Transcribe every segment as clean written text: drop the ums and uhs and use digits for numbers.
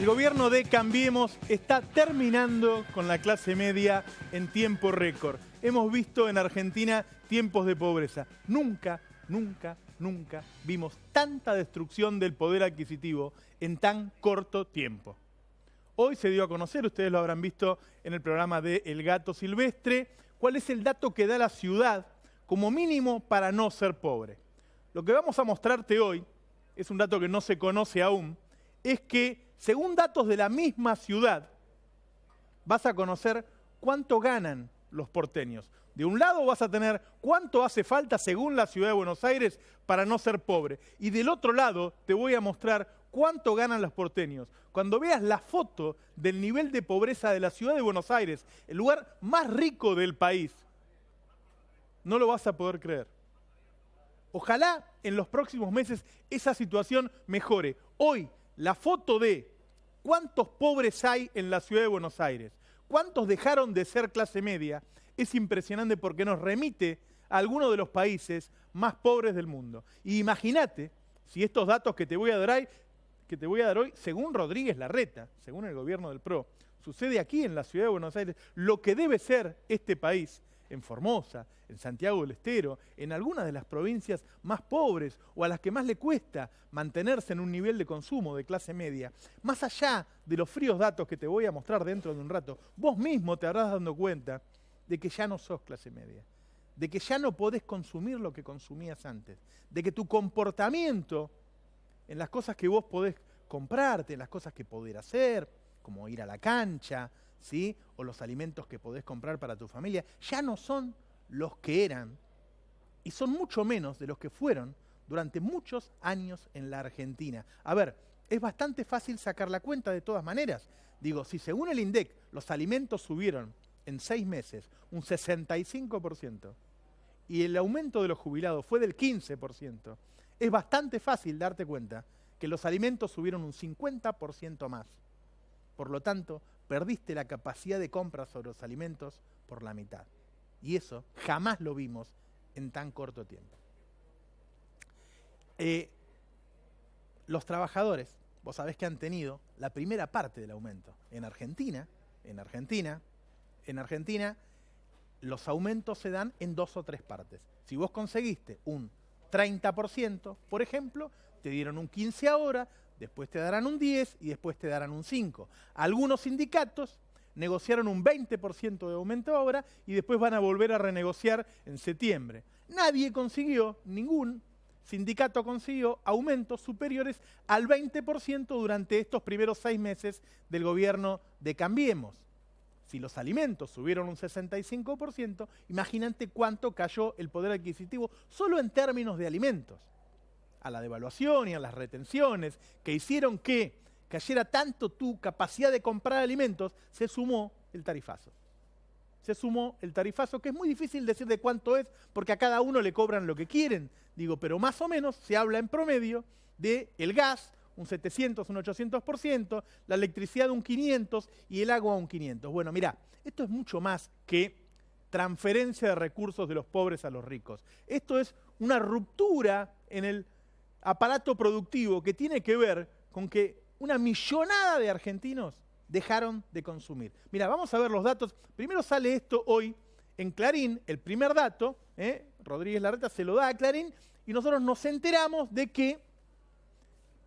El gobierno de Cambiemos está terminando con la clase media en tiempo récord. Hemos visto en Argentina tiempos de pobreza. Nunca vimos tanta destrucción del poder adquisitivo en tan corto tiempo. Hoy se dio a conocer, ustedes lo habrán visto en el programa de El Gato Silvestre, cuál es el dato que da la ciudad como mínimo para no ser pobre. Lo que vamos a mostrarte hoy, es un dato que no se conoce aún, es que según datos de la misma ciudad, vas a conocer cuánto ganan los porteños. De un lado vas a tener cuánto hace falta según la ciudad de Buenos Aires para no ser pobre. Y del otro lado te voy a mostrar cuánto ganan los porteños. Cuando veas la foto del nivel de pobreza de la ciudad de Buenos Aires, el lugar más rico del país, no lo vas a poder creer. Ojalá en los próximos meses esa situación mejore. Hoy, la foto de cuántos pobres hay en la ciudad de Buenos Aires, cuántos dejaron de ser clase media, es impresionante porque nos remite a algunos de los países más pobres del mundo. Y imagínate si estos datos que te voy a dar hoy, según Rodríguez Larreta, según el gobierno del PRO, sucede aquí en la ciudad de Buenos Aires, lo que debe ser este país, en Formosa, en Santiago del Estero, en algunas de las provincias más pobres o a las que más le cuesta mantenerse en un nivel de consumo de clase media. Más allá de los fríos datos que te voy a mostrar dentro de un rato, vos mismo te habrás dado cuenta de que ya no sos clase media, de que ya no podés consumir lo que consumías antes, de que tu comportamiento en las cosas que vos podés comprarte, en las cosas que podés hacer, como ir a la cancha, ¿sí? O los alimentos que podés comprar para tu familia, ya no son los que eran y son mucho menos de los que fueron durante muchos años en la Argentina. A ver, es bastante fácil sacar la cuenta de todas maneras. Digo, si según el INDEC los alimentos subieron en 6 meses un 65% y el aumento de los jubilados fue del 15%, es bastante fácil darte cuenta que los alimentos subieron un 50% más. Por lo tanto, perdiste la capacidad de compra sobre los alimentos por la mitad. Y eso jamás lo vimos en tan corto tiempo. Los trabajadores, vos sabés que han tenido la primera parte del aumento. En Argentina, los aumentos se dan en 2 o 3 partes. Si vos conseguiste un 30%, por ejemplo, te dieron un 15 ahora, después te darán un 10 y después te darán un 5. Algunos sindicatos negociaron un 20% de aumento ahora y después van a volver a renegociar en septiembre. Ningún sindicato consiguió aumentos superiores al 20% durante estos primeros 6 meses del gobierno de Cambiemos. Si los alimentos subieron un 65%, imagínate cuánto cayó el poder adquisitivo solo en términos de alimentos. A la devaluación y a las retenciones que hicieron que cayera tanto tu capacidad de comprar alimentos, se sumó el tarifazo. Se sumó el tarifazo, que es muy difícil decir de cuánto es, porque a cada uno le cobran lo que quieren. Digo, pero más o menos se habla en promedio de el gas, un 700, un 800%, la electricidad un 500 y el agua un 500. Bueno, mirá, esto es mucho más que transferencia de recursos de los pobres a los ricos. Esto es una ruptura en el aparato productivo que tiene que ver con que una millonada de argentinos dejaron de consumir. Mira, vamos a ver los datos. Primero sale esto hoy en Clarín, el primer dato, Rodríguez Larreta se lo da a Clarín, y nosotros nos enteramos de que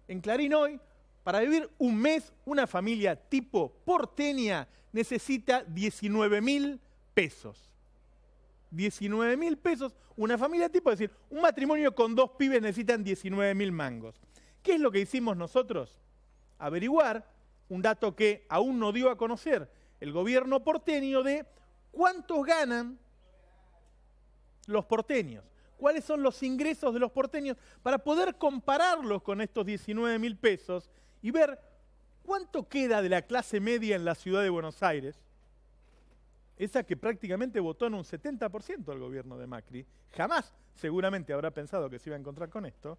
en Clarín hoy, para vivir un mes, una familia tipo porteña necesita 19.000 pesos. 19.000 pesos, una familia tipo, es decir, un matrimonio con 2 pibes necesitan 19.000 mangos. ¿Qué es lo que hicimos nosotros? Averiguar un dato que aún no dio a conocer el gobierno porteño de cuántos ganan los porteños, cuáles son los ingresos de los porteños para poder compararlos con estos 19.000 pesos y ver cuánto queda de la clase media en la ciudad de Buenos Aires, esa que prácticamente votó en un 70% al gobierno de Macri, jamás seguramente habrá pensado que se iba a encontrar con esto,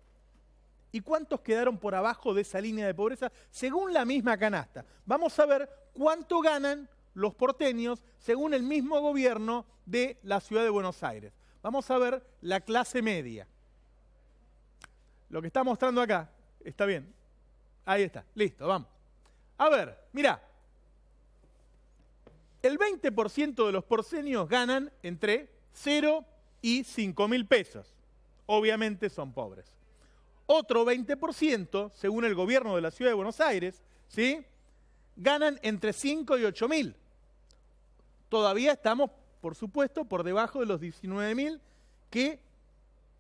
y cuántos quedaron por abajo de esa línea de pobreza según la misma canasta. Vamos a ver cuánto ganan los porteños según el mismo gobierno de la ciudad de Buenos Aires. Vamos a ver la clase media. Lo que está mostrando acá, está bien. Ahí está, listo, vamos. A ver, mirá. El 20% de los porteños ganan entre 0 y 5.000 pesos. Obviamente son pobres. Otro 20%, según el gobierno de la Ciudad de Buenos Aires, ¿sí?, ganan entre 5 y 8.000. Todavía estamos, por supuesto, por debajo de los 19.000 que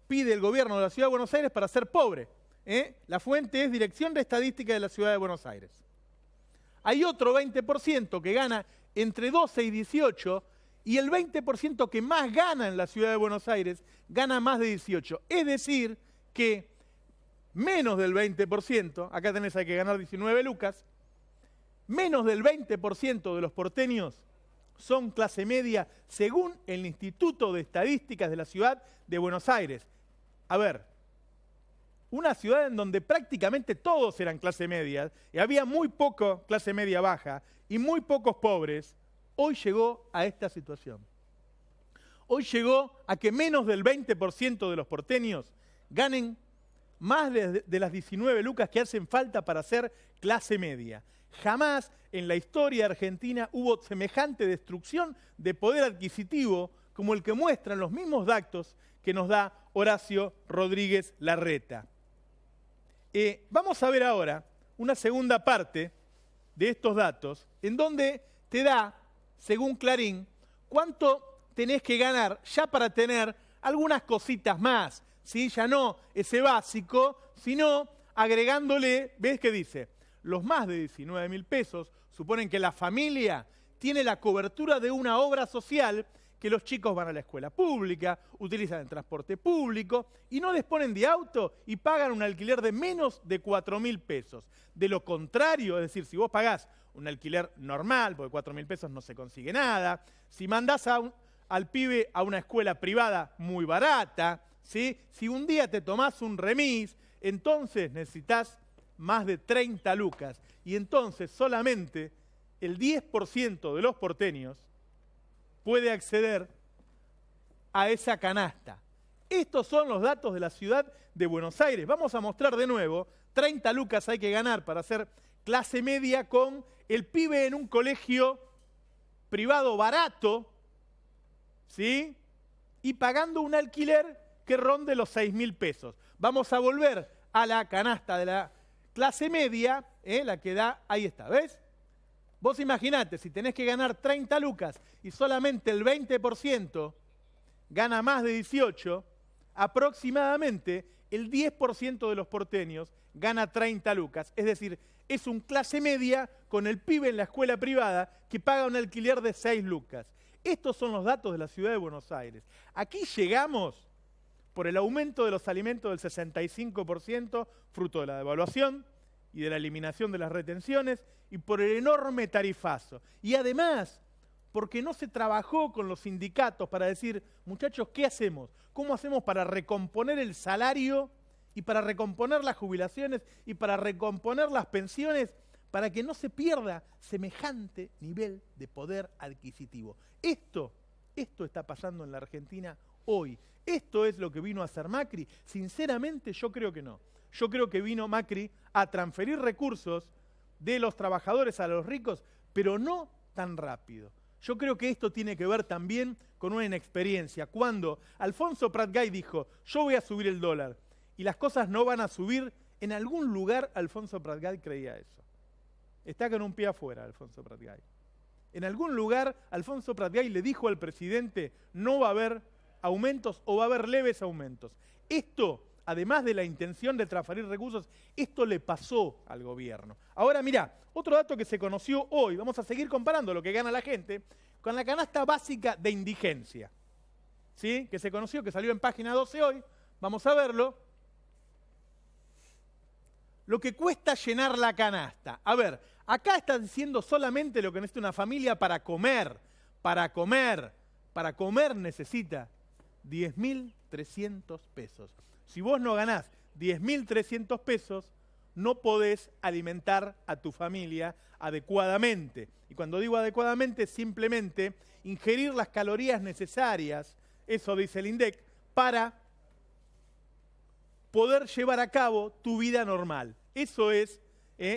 pide el gobierno de la Ciudad de Buenos Aires para ser pobre. La fuente es Dirección de Estadística de la Ciudad de Buenos Aires. Hay otro 20% que gana entre 12 y 18, y el 20% que más gana en la Ciudad de Buenos Aires gana más de 18. Es decir, que menos del 20%, acá tenés hay que ganar 19 lucas, menos del 20% de los porteños son clase media según el Instituto de Estadísticas de la Ciudad de Buenos Aires. A ver, una ciudad en donde prácticamente todos eran clase media, y había muy poco clase media baja y muy pocos pobres, hoy llegó a esta situación. Hoy llegó a que menos del 20% de los porteños ganen más de las 19 lucas que hacen falta para ser clase media. Jamás en la historia argentina hubo semejante destrucción de poder adquisitivo como el que muestran los mismos datos que nos da Horacio Rodríguez Larreta. Vamos a ver ahora una segunda parte de estos datos, en donde te da, según Clarín, cuánto tenés que ganar ya para tener algunas cositas más, ¿sí? Ya no ese básico, sino agregándole, ¿ves qué dice? Los más de 19.000 pesos suponen que la familia tiene la cobertura de una obra social, que los chicos van a la escuela pública, utilizan el transporte público y no disponen de auto y pagan un alquiler de menos de 4.000 pesos. De lo contrario, es decir, si vos pagás un alquiler normal, porque 4.000 pesos no se consigue nada, si mandás al pibe a una escuela privada muy barata, ¿sí?, si un día te tomás un remis, entonces necesitas más de 30 lucas. Y entonces solamente el 10% de los porteños puede acceder a esa canasta. Estos son los datos de la Ciudad de Buenos Aires. Vamos a mostrar de nuevo, 30 lucas hay que ganar para ser clase media con el pibe en un colegio privado barato, ¿sí?, y pagando un alquiler que ronde los 6.000 pesos. Vamos a volver a la canasta de la clase media, la que da, ahí está, ¿ves? Vos imaginate, si tenés que ganar 30 lucas y solamente el 20% gana más de 18, aproximadamente el 10% de los porteños gana 30 lucas. Es decir, es un clase media con el pibe en la escuela privada que paga un alquiler de 6 lucas. Estos son los datos de la Ciudad de Buenos Aires. Aquí llegamos por el aumento de los alimentos del 65%, fruto de la devaluación y de la eliminación de las retenciones, y por el enorme tarifazo. Y además, porque no se trabajó con los sindicatos para decir, muchachos, ¿qué hacemos? ¿Cómo hacemos para recomponer el salario y para recomponer las jubilaciones y para recomponer las pensiones para que no se pierda semejante nivel de poder adquisitivo? Esto está pasando en la Argentina hoy. ¿Esto es lo que vino a hacer Macri? Sinceramente, yo creo que no. Yo creo que vino Macri a transferir recursos de los trabajadores a los ricos, pero no tan rápido. Yo creo que esto tiene que ver también con una inexperiencia. Cuando Alfonso Pratgay dijo, yo voy a subir el dólar, y las cosas no van a subir, en algún lugar Alfonso Pratgay creía eso. Está con un pie afuera Alfonso Pratgay. En algún lugar Alfonso Pratgay le dijo al presidente, no va a haber aumentos o va a haber leves aumentos. Esto, además de la intención de transferir recursos, esto le pasó al gobierno. Ahora mirá, otro dato que se conoció hoy, vamos a seguir comparando lo que gana la gente con la canasta básica de indigencia, ¿sí?, que se conoció, que salió en página 12 hoy, vamos a verlo. Lo que cuesta llenar la canasta. A ver, acá está diciendo solamente lo que necesita una familia para comer. Para comer necesita 10.300 pesos. Si vos no ganás 10.300 pesos, no podés alimentar a tu familia adecuadamente. Y cuando digo adecuadamente, simplemente ingerir las calorías necesarias, eso dice el INDEC, para poder llevar a cabo tu vida normal. Eso es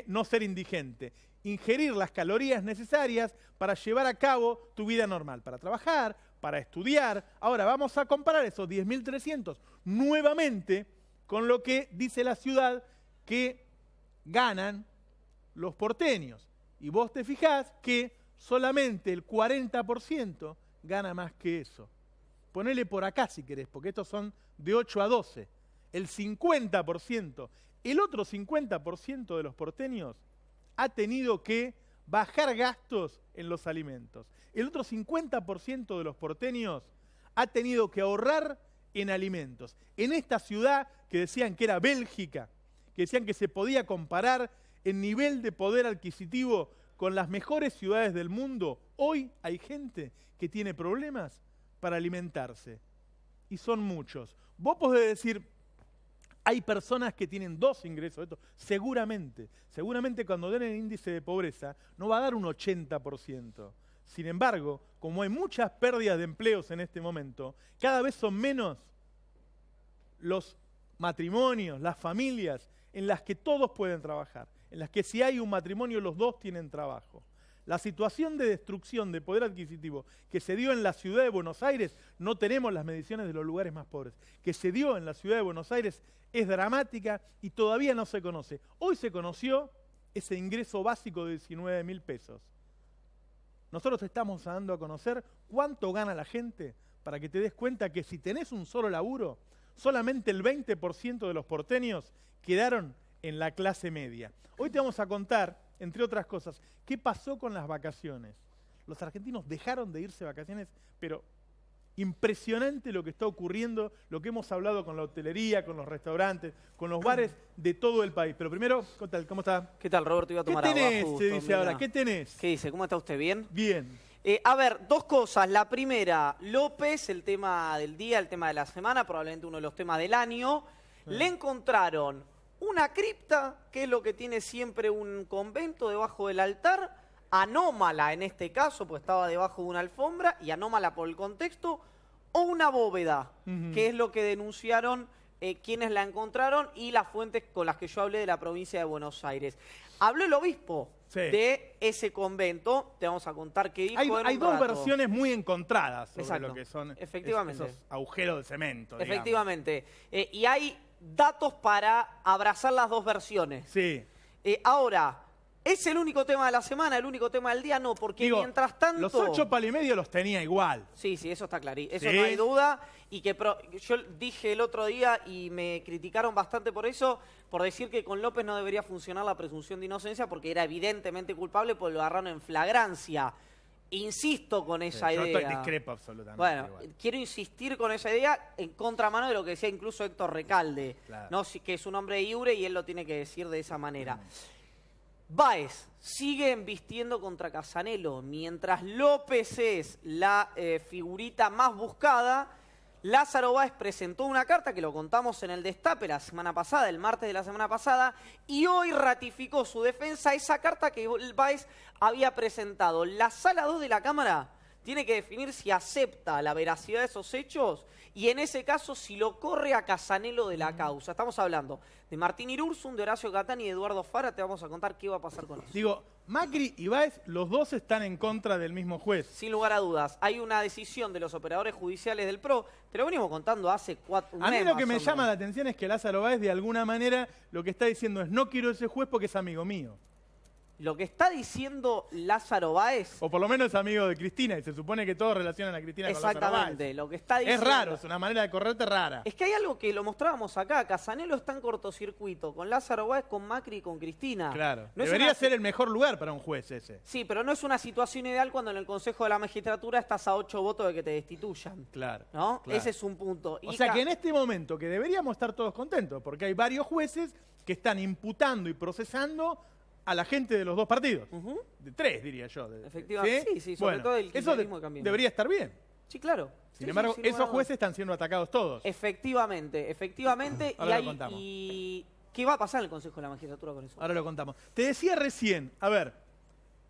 no ser indigente. Ingerir las calorías necesarias para llevar a cabo tu vida normal, para trabajar, para estudiar. Ahora vamos a comparar esos 10.300 nuevamente con lo que dice la ciudad que ganan los porteños. Y vos te fijás que solamente el 40% gana más que eso. Ponele por acá si querés, porque estos son de 8 a 12. El 50%, el otro 50% de los porteños ha tenido que bajar gastos en los alimentos. El otro 50% de los porteños ha tenido que ahorrar en alimentos. En esta ciudad que decían que era Bélgica, que decían que se podía comparar en nivel de poder adquisitivo con las mejores ciudades del mundo, hoy hay gente que tiene problemas para alimentarse. Y son muchos. Vos podés decir, hay personas que tienen 2 ingresos. Seguramente cuando den el índice de pobreza no va a dar un 80%. Sin embargo, como hay muchas pérdidas de empleos en este momento, cada vez son menos los matrimonios, las familias en las que todos pueden trabajar, en las que si hay un matrimonio los 2 tienen trabajo. La situación de destrucción de poder adquisitivo que se dio en la ciudad de Buenos Aires, no tenemos las mediciones de los lugares más pobres, que se dio en la ciudad de Buenos Aires es dramática y todavía no se conoce. Hoy se conoció ese ingreso básico de 19.000 pesos. Nosotros te estamos dando a conocer cuánto gana la gente para que te des cuenta que si tenés un solo laburo, solamente el 20% de los porteños quedaron en la clase media. Hoy te vamos a contar, entre otras cosas, qué pasó con las vacaciones. Los argentinos dejaron de irse de vacaciones, pero impresionante lo que está ocurriendo, lo que hemos hablado con la hotelería, con los restaurantes, con los bares de todo el país. Pero primero, ¿qué tal? ¿Cómo está? ¿Qué tal, Roberto? Iba a tomar agua. ¿Qué tenés? Se dice ahora. ¿Qué tenés? ¿Qué dice? ¿Cómo está usted? ¿Bien? Bien. A ver, 2 cosas. La primera, López, el tema del día, el tema de la semana, probablemente uno de los temas del año. Le encontraron una cripta, que es lo que tiene siempre un convento debajo del altar, anómala en este caso, pues estaba debajo de una alfombra, y anómala por el contexto, o una bóveda, que es lo que denunciaron quienes la encontraron y las fuentes con las que yo hablé de la provincia de Buenos Aires. Habló el obispo de ese convento, te vamos a contar qué dijo. Hay 2 versiones muy encontradas sobre lo que son efectivamente esos agujeros de cemento. Efectivamente. Y hay datos para abrazar las 2 versiones. Sí. Ahora, ¿es el único tema de la semana, el único tema del día? No, porque mientras tanto... Los 8 palos y medio los tenía igual. Sí, eso está clarísimo. Eso no hay duda. Y que yo dije el otro día y me criticaron bastante por eso, por decir que con López no debería funcionar la presunción de inocencia porque era evidentemente culpable porque lo agarraron en flagrancia. Insisto con esa idea. Yo discrepo absolutamente. Bueno, quiero insistir con esa idea en contramano de lo que decía incluso Héctor Recalde, ¿no? Que es un hombre libre y él lo tiene que decir de esa manera. Báez sigue embistiendo contra Casanelo. Mientras López es la figurita más buscada, Lázaro Báez presentó una carta que lo contamos en el Destape la semana pasada, el martes de la semana pasada, y hoy ratificó su defensa esa carta que Báez había presentado. La Sala 2 de la Cámara tiene que definir si acepta la veracidad de esos hechos y en ese caso si lo corre a Casanelo de la causa. Estamos hablando de Martín Irurzun, de Horacio Catán y de Eduardo Fara. Te vamos a contar qué va a pasar con eso. Digo, Macri y Báez, los 2 están en contra del mismo juez. Sin lugar a dudas. Hay una decisión de los operadores judiciales del PRO. Te lo venimos contando hace 4 meses. A mí lo que me llama la atención es que Lázaro Báez, de alguna manera, lo que está diciendo es no quiero ese juez porque es amigo mío. Lo que está diciendo Lázaro Báez... O por lo menos es amigo de Cristina, y se supone que todos relacionan a Cristina con Lázaro Báez. Exactamente, lo que está diciendo... Es raro, es una manera de correrte rara. Es que hay algo que lo mostrábamos acá, Casanelo está en cortocircuito, con Lázaro Báez, con Macri y con Cristina. Claro, debería ser el mejor lugar para un juez ese. Sí, pero no es una situación ideal cuando en el Consejo de la Magistratura estás a 8 votos de que te destituyan. Claro. ¿No? Claro. Ese es un punto. O sea que en este momento, que deberíamos estar todos contentos, porque hay varios jueces que están imputando y procesando a la gente de los 2 partidos. De 3, diría yo. Efectivamente, sí, sobre todo el kirchnerismo de Cambiemos. Debería estar bien. Sí, claro. Sin embargo, esos jueces están siendo atacados todos. Efectivamente. Ahora lo contamos. ¿Y qué va a pasar en el Consejo de la Magistratura con eso? Ahora lo contamos. Te decía recién, a ver,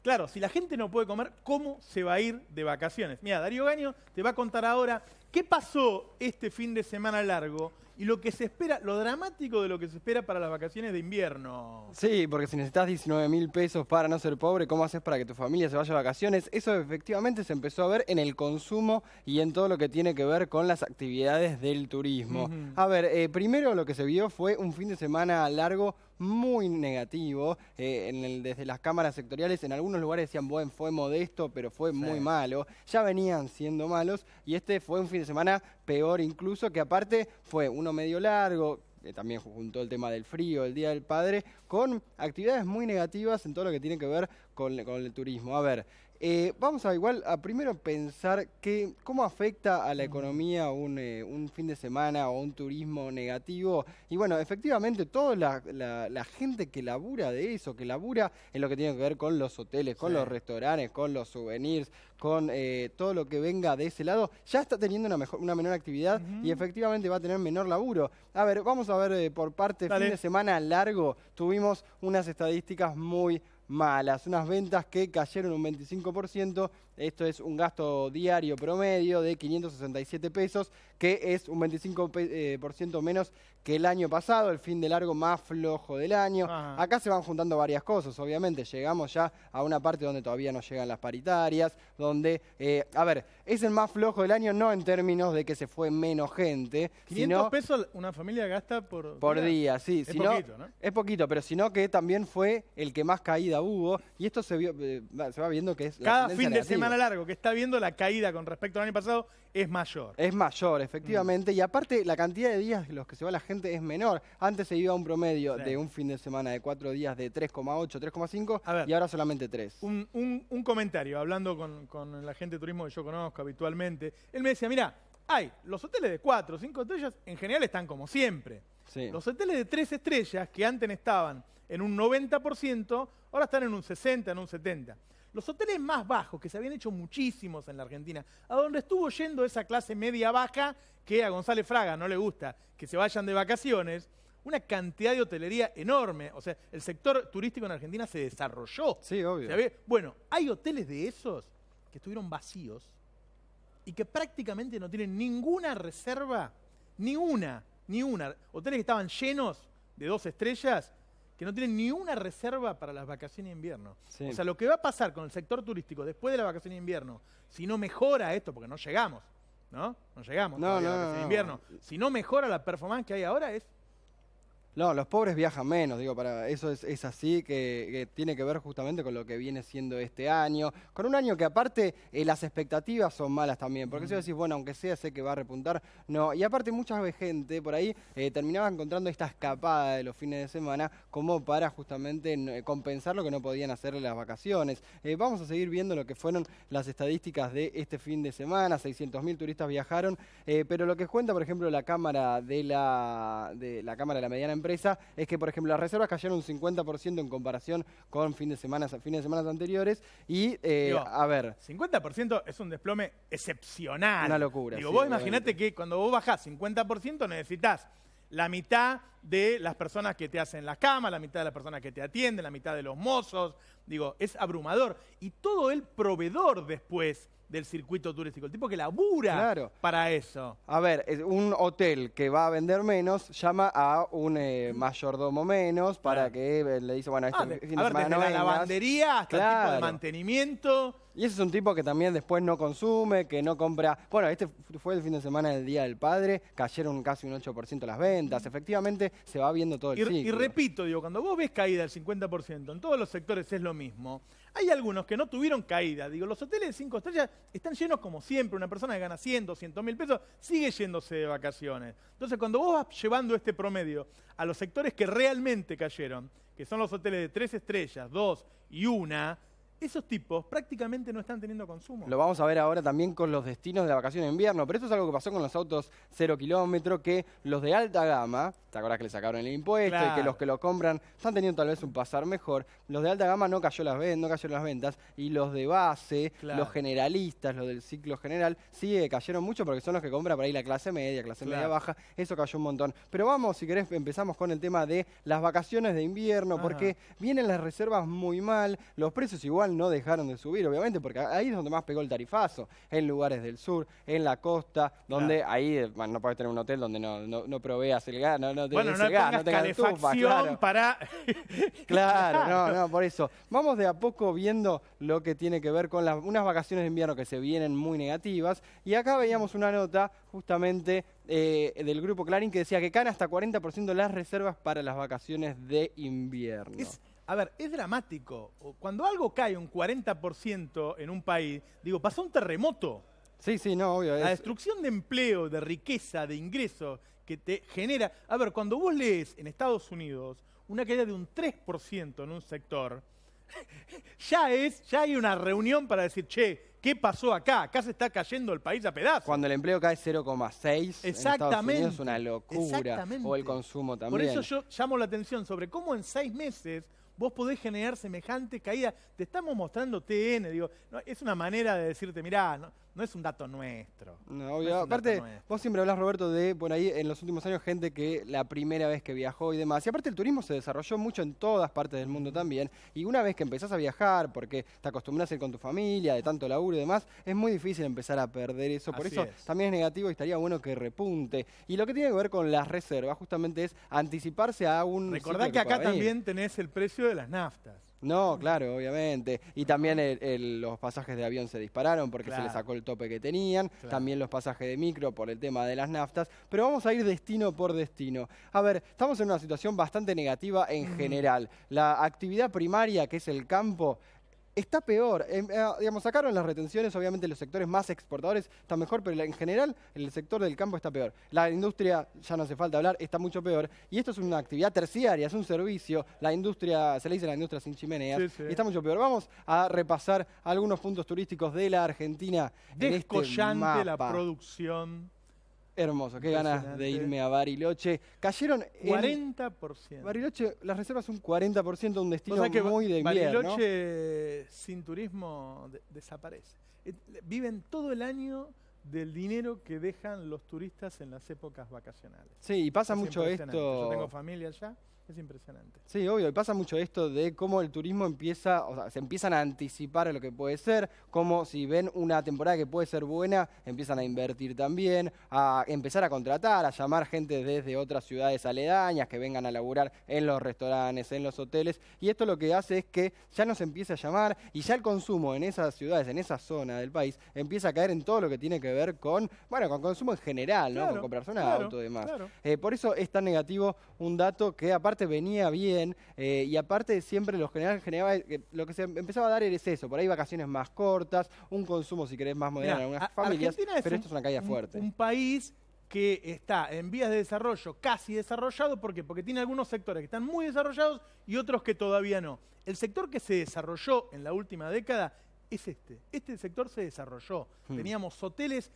claro, si la gente no puede comer, ¿cómo se va a ir de vacaciones? Mira, Darío Gaño te va a contar ahora ¿Qué pasó este fin de semana largo y lo que se espera, lo dramático de lo que se espera para las vacaciones de invierno? Sí, porque si necesitas 19.000 pesos para no ser pobre, ¿cómo haces para que tu familia se vaya de vacaciones? Eso efectivamente se empezó a ver en el consumo y en todo lo que tiene que ver con las actividades del turismo. A ver, primero lo que se vio fue un fin de semana largo muy negativo. Desde las cámaras sectoriales en algunos lugares decían, bueno, fue modesto, pero fue muy malo. Ya venían siendo malos y este fue un fin de semana peor incluso, que aparte fue uno medio largo, también juntó el tema del frío, el Día del Padre, con actividades muy negativas en todo lo que tiene que ver con el turismo. A ver, vamos a primero pensar cómo afecta a la economía un fin de semana o un turismo negativo. Y bueno, efectivamente, toda la gente que labura de eso, que labura en lo que tiene que ver con los hoteles, con los restaurantes, con los souvenirs, con todo lo que venga de ese lado, ya está teniendo una menor actividad y efectivamente va a tener menor laburo. A ver, vamos a ver por parte, fin de semana largo, tuvimos unas estadísticas muy malas, unas ventas que cayeron un 25%, esto es un gasto diario promedio de 567 pesos, que es un 25% menos que el año pasado, el fin de largo más flojo del año. Acá se van juntando varias cosas, obviamente, llegamos ya a una parte donde todavía no llegan las paritarias, donde, a ver, es el más flojo del año, no en términos de que se fue menos gente, 500 pesos una familia gasta por día, sí. Es poquito, ¿no? Es poquito, pero sino que también fue el que más caída hubo, y esto se va viendo que es cada fin de semana largo que está viendo la caída con respecto al año pasado es mayor. Es mayor, efectivamente, y aparte la cantidad de días en los que se va la gente es menor. Antes se iba a un promedio de un fin de semana de 4 días de 3,8, 3,5 y ahora solamente 3. Un comentario, hablando con la gente de turismo que yo conozco habitualmente, él me decía, mira, los hoteles de 4 o 5 estrellas en general están como siempre. Sí. Los hoteles de 3 estrellas, que antes estaban en un 90%, ahora están en un 60, en un 70%. Los hoteles más bajos, que se habían hecho muchísimos en la Argentina, a donde estuvo yendo esa clase media-baja que a González Fraga no le gusta que se vayan de vacaciones, una cantidad de hotelería enorme. O sea, el sector turístico en Argentina se desarrolló. Sí, obvio. Bueno, hay hoteles de esos que estuvieron vacíos y que prácticamente no tienen ninguna reserva, ni una. Hoteles que estaban llenos de 2 estrellas, que no tienen ni una reserva para las vacaciones de invierno. Sí. O sea, lo que va a pasar con el sector turístico después de las vacaciones de invierno, si no mejora esto, porque no llegamos, ¿no? No llegamos a las vacaciones de invierno. Si no mejora la performance que hay ahora, es... No, los pobres viajan menos, digo, para eso es así, que tiene que ver justamente con lo que viene siendo este año, con un año que aparte las expectativas son malas también, porque si vos decís, bueno, aunque sea sé que va a repuntar, no, y aparte mucha gente por ahí terminaba encontrando esta escapada de los fines de semana como para justamente compensar lo que no podían hacer en las vacaciones. Vamos a seguir viendo lo que fueron las estadísticas de este fin de semana, 600.000 turistas viajaron, pero lo que cuenta, por ejemplo, la Cámara de la Cámara de la Mediana Empresa es que, por ejemplo, las reservas cayeron un 50% en comparación con fines de semana anteriores y, a ver... 50% es un desplome excepcional. Una locura. Digo, vos imaginate que cuando vos bajás 50% necesitas la mitad de las personas que te hacen las camas, la mitad de las personas que te atienden, la mitad de los mozos. Digo, es abrumador. Y todo el proveedor después del circuito turístico, el tipo que labura para eso. A ver, un hotel que va a vender menos llama a un mayordomo menos para que le dice, bueno, este fin de semana no vengas. La lavandería hasta el tipo de mantenimiento. Y ese es un tipo que también después no consume, que no compra... Bueno, este fue el fin de semana del Día del Padre, cayeron casi un 8% las ventas. Efectivamente, se va viendo todo el ciclo. Y repito, digo, cuando vos ves caída del 50%, en todos los sectores es lo mismo. Hay algunos que no tuvieron caída. Digo, los hoteles de 5 estrellas están llenos como siempre. Una persona que gana 100, 200.000 pesos sigue yéndose de vacaciones. Entonces, cuando vos vas llevando este promedio a los sectores que realmente cayeron, que son los hoteles de 3 estrellas, 2 y 1... esos tipos prácticamente no están teniendo consumo. Lo vamos a ver ahora también con los destinos de la vacación de invierno, pero esto es algo que pasó con los autos 0 kilómetro, que los de alta gama, ¿te acordás que le sacaron el impuesto y que los que lo compran están teniendo tal vez un pasar mejor? Los de alta gama no cayeron las ventas y los de base, los generalistas, los del ciclo general, sí cayeron mucho porque son los que compran por ahí la clase media baja, eso cayó un montón. Pero vamos, si querés, empezamos con el tema de las vacaciones de invierno, porque vienen las reservas muy mal, los precios igual igual no dejaron de subir, obviamente, porque ahí es donde más pegó el tarifazo, en lugares del sur, en la costa, donde ahí bueno, no podés tener un hotel donde no proveas el gas, no tengas el gas, no tengas estufa, claro. Para... Claro, no, por eso. Vamos de a poco viendo lo que tiene que ver con unas vacaciones de invierno que se vienen muy negativas. Y acá veíamos una nota justamente del Grupo Clarín que decía que caen hasta 40% las reservas para las vacaciones de invierno. A ver, es dramático. Cuando algo cae un 40% en un país, digo, pasó un terremoto. Sí, no, obvio. La destrucción de empleo, de riqueza, de ingresos que te genera... A ver, cuando vos lees en Estados Unidos una caída de un 3% en un sector, ya hay una reunión para decir, che, ¿qué pasó acá? Acá se está cayendo el país a pedazos. Cuando el empleo cae 0,6 en Estados Unidos es una locura. O el consumo también. Por eso yo llamo la atención sobre cómo en 6 meses vos podés generar semejante caída. Te estamos mostrando TN, digo, no, es una manera de decirte, mirá, no es un dato nuestro. No, obvio. Aparte, vos siempre hablas, Roberto, de por ahí en los últimos años gente que la primera vez que viajó y demás. Y aparte el turismo se desarrolló mucho en todas partes del mundo también. Y una vez que empezás a viajar, porque te acostumbras a ir con tu familia, de tanto laburo y demás, es muy difícil empezar a perder eso. Por eso también es negativo y estaría bueno que repunte. Y lo que tiene que ver con las reservas justamente es anticiparse a un... Recordá que acá también tenés el precio de las naftas. No, claro, obviamente. Y también los pasajes de avión se dispararon porque se les sacó el tope que tenían. También los pasajes de micro por el tema de las naftas. Pero vamos a ir destino por destino. A ver, estamos en una situación bastante negativa en general. La actividad primaria, que es el campo, está peor. Digamos, sacaron las retenciones, obviamente los sectores más exportadores están mejor, pero en general el sector del campo está peor. La industria, ya no hace falta hablar, está mucho peor. Y esto es una actividad terciaria, es un servicio. La industria, se le dice la industria sin chimeneas, y está mucho peor. Vamos a repasar algunos puntos turísticos de la Argentina. Descollante la producción. Hermoso, qué ganas de irme a Bariloche. Cayeron 40%. Bariloche, las reservas un 40%, un destino muy de invierno. Bariloche sin turismo desaparece. Viven todo el año del dinero que dejan los turistas en las épocas vacacionales. Sí, y pasa mucho esto... Yo tengo familia allá. Es impresionante. Sí, obvio, y pasa mucho esto de cómo el turismo empieza, o sea, se empiezan a anticipar a lo que puede ser, como si ven una temporada que puede ser buena, empiezan a invertir también, a empezar a contratar, a llamar gente desde otras ciudades aledañas que vengan a laburar en los restaurantes, en los hoteles, y esto lo que hace es que ya nos empieza a llamar y ya el consumo en esas ciudades, en esa zona del país, empieza a caer en todo lo que tiene que ver con, bueno, con consumo en general, ¿no? Con comprarse un auto y demás. Por eso es tan negativo un dato que aparte venía bien y aparte siempre lo que se empezaba a dar era eso, por ahí vacaciones más cortas, un consumo si querés más moderno en algunas familias, pero esto es una caída fuerte. Un país que está en vías de desarrollo, casi desarrollado, ¿por qué? Porque tiene algunos sectores que están muy desarrollados y otros que todavía no. El sector que se desarrolló en la última década es este sector se desarrolló. Teníamos hoteles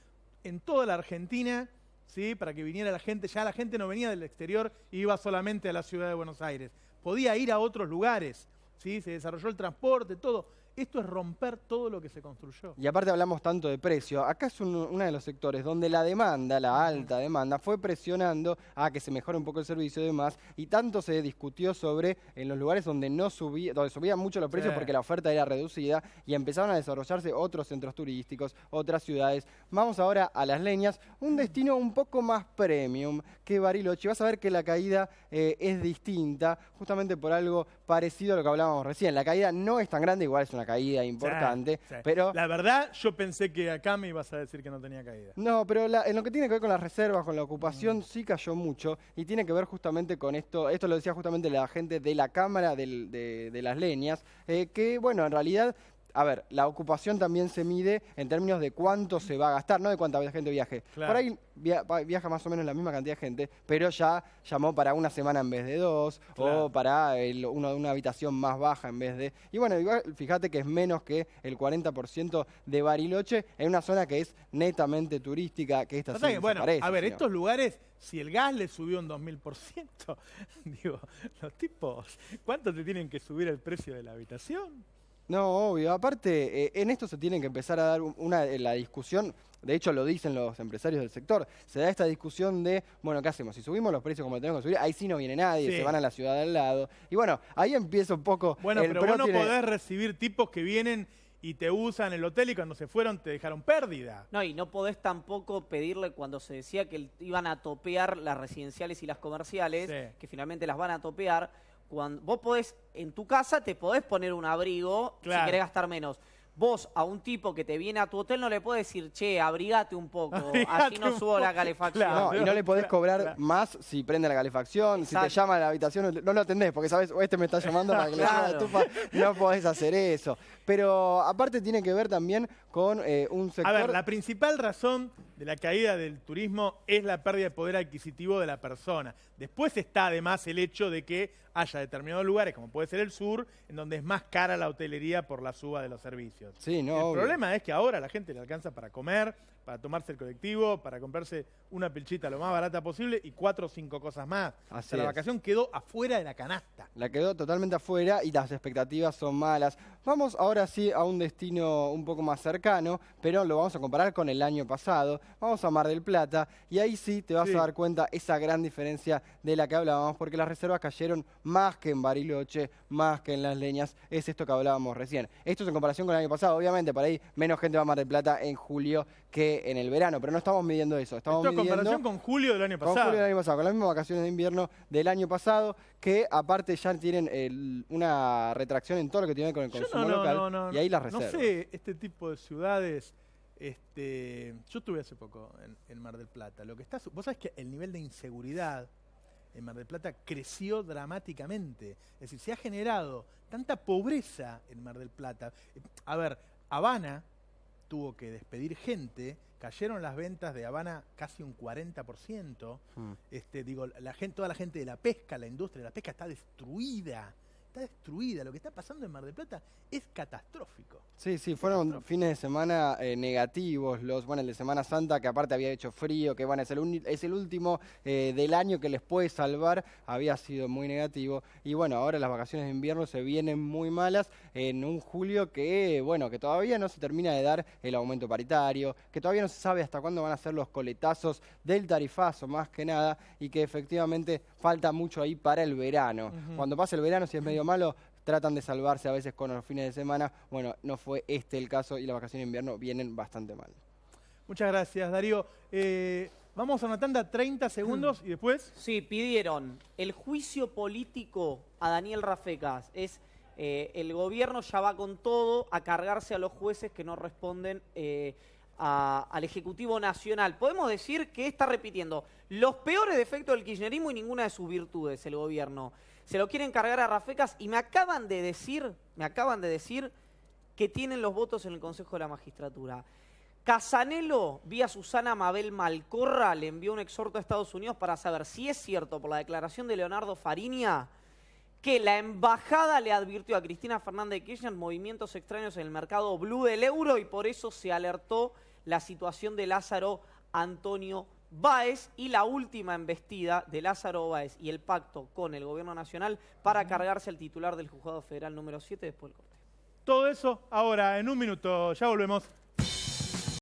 en toda la Argentina, ¿sí? Para que viniera la gente, ya la gente no venía del exterior y iba solamente a la ciudad de Buenos Aires. Podía ir a otros lugares, ¿sí? Se desarrolló el transporte, todo. Esto es romper todo lo que se construyó. Y aparte hablamos tanto de precio. Acá es uno de los sectores donde la demanda, la alta demanda, fue presionando a que se mejore un poco el servicio y demás. Y tanto se discutió sobre en los lugares donde donde subían mucho los precios porque la oferta era reducida y empezaron a desarrollarse otros centros turísticos, otras ciudades. Vamos ahora a Las Leñas, un destino un poco más premium que Bariloche. Vas a ver que la caída es distinta, justamente por algo parecido a lo que hablábamos recién. La caída no es tan grande, igual es una caída importante, pero... La verdad, yo pensé que acá me ibas a decir que no tenía caída. No, pero en lo que tiene que ver con las reservas, con la ocupación, sí cayó mucho y tiene que ver justamente con esto lo decía justamente la gente de la Cámara de Las Leñas, que bueno, en realidad... A ver, la ocupación también se mide en términos de cuánto se va a gastar, no de cuánta gente viaje. Por ahí viaja más o menos la misma cantidad de gente, pero ya llamó para una semana en vez de 2, o para una habitación más baja en vez de... Y bueno, igual, fíjate que es menos que el 40% de Bariloche en una zona que es netamente turística, que esta sí bueno, a ver, estos lugares... Si el gas le subió un 2000%, digo, los tipos, ¿cuánto te tienen que subir el precio de la habitación? No, obvio. Aparte, en esto se tiene que empezar a dar la discusión. de hecho lo dicen los empresarios del sector, se da esta discusión de, bueno, ¿qué hacemos? Si subimos los precios como tenemos que subir, ahí sí no viene nadie, Sí. se van a la ciudad de al lado. Y bueno, ahí empieza un poco... Bueno, el pero PRO vos no tiene- podés recibir tipos que vienen y te usan el hotel y cuando se fueron te dejaron pérdida. No, y no podés tampoco pedirle cuando se decía que iban a topear las residenciales y las comerciales, Sí. que finalmente las van a topear. Cuando vos podés, en tu casa te podés poner un abrigo Claro. si querés gastar menos. Vos a un tipo que te viene a tu hotel no le podés decir, che, abrigate un poco, así Abrigate no un subo la poco. calefacción. Claro. No, y no le podés cobrar Claro. más si prende la calefacción, si Exacto. te llama a la habitación, no lo atendés, porque sabes, o este me está llamando para que le llame la Claro. estufa, no podés hacer eso. Pero aparte tiene que ver también con un sector... A ver, la principal razón de la caída del turismo es la pérdida de poder adquisitivo de la persona. Después está además el hecho de que haya determinados lugares, como puede ser el sur, en donde es más cara la hotelería por la suba de los servicios. Sí, no, El obvio. problema es que ahora la gente le alcanza para comer, para tomarse el colectivo, para comprarse una pilchita lo más barata posible y 4 o 5 cosas más. Así O sea, la es. vacación quedó afuera de la canasta. La quedó totalmente afuera y las expectativas son malas. Vamos ahora sí a un destino un poco más cercano, pero lo vamos a comparar con el año pasado. Vamos a Mar del Plata y ahí sí te vas Sí. a dar cuenta esa gran diferencia de la que hablábamos, porque las reservas cayeron más que en Bariloche, más que en Las Leñas. Es esto que hablábamos recién. Esto es en comparación con el año pasado. Obviamente, por ahí menos gente va a Mar del Plata en julio que en el verano, pero no estamos midiendo eso. Estamos Esto en midiendo comparación con julio del año con pasado. julio del año pasado, con las mismas vacaciones de invierno del año pasado, que aparte ya tienen una retracción en todo lo que tiene que ver con el Yo consumo local, y ahí las no reservas. sé, este tipo de ciudades, yo estuve hace poco en Mar del Plata. Lo que está, vos sabés que el nivel de inseguridad en Mar del Plata creció dramáticamente. Es decir, se ha generado tanta pobreza en Mar del Plata. A ver, Habana tuvo que despedir gente, cayeron las ventas de Habana casi un 40%. Digo, toda la gente de la pesca, la industria de la pesca está destruida. Está destruida. Lo que está pasando en Mar del Plata es catastrófico. Sí, fueron Catastrófico. fines de semana negativos, el de Semana Santa, que aparte había hecho frío, que bueno, es el último del año que les puede salvar, había sido muy negativo. Y bueno, ahora las vacaciones de invierno se vienen muy malas en un julio que, bueno, que todavía no se termina de dar el aumento paritario, que todavía no se sabe hasta cuándo van a ser los coletazos del tarifazo, más que nada, y que efectivamente falta mucho ahí para el verano. Cuando pasa el verano, si es medio malo, tratan de salvarse a veces con los fines de semana. Bueno, no fue este el caso y las vacaciones de invierno vienen bastante mal. Muchas gracias, Darío. Vamos a una tanda, 30 segundos y después... Sí, pidieron el juicio político a Daniel Rafecas. El gobierno ya va con todo a cargarse a los jueces que no responden al Ejecutivo Nacional. Podemos decir que está repitiendo los peores defectos del kirchnerismo y ninguna de sus virtudes el gobierno. Se lo quieren cargar a Rafecas y me acaban de decir que tienen los votos en el Consejo de la Magistratura. Casanelo, vía Susana Mabel Malcorra, le envió un exhorto a Estados Unidos para saber si es cierto, por la declaración de Leonardo Fariña, que la embajada le advirtió a Cristina Fernández de Kirchner movimientos extraños en el mercado blue del euro y por eso se alertó la situación de Lázaro Antonio Báez y la última embestida de Lázaro Báez y el pacto con el gobierno nacional para cargarse al titular del juzgado federal número 7 después del corte. Todo eso ahora, en un minuto. Ya volvemos.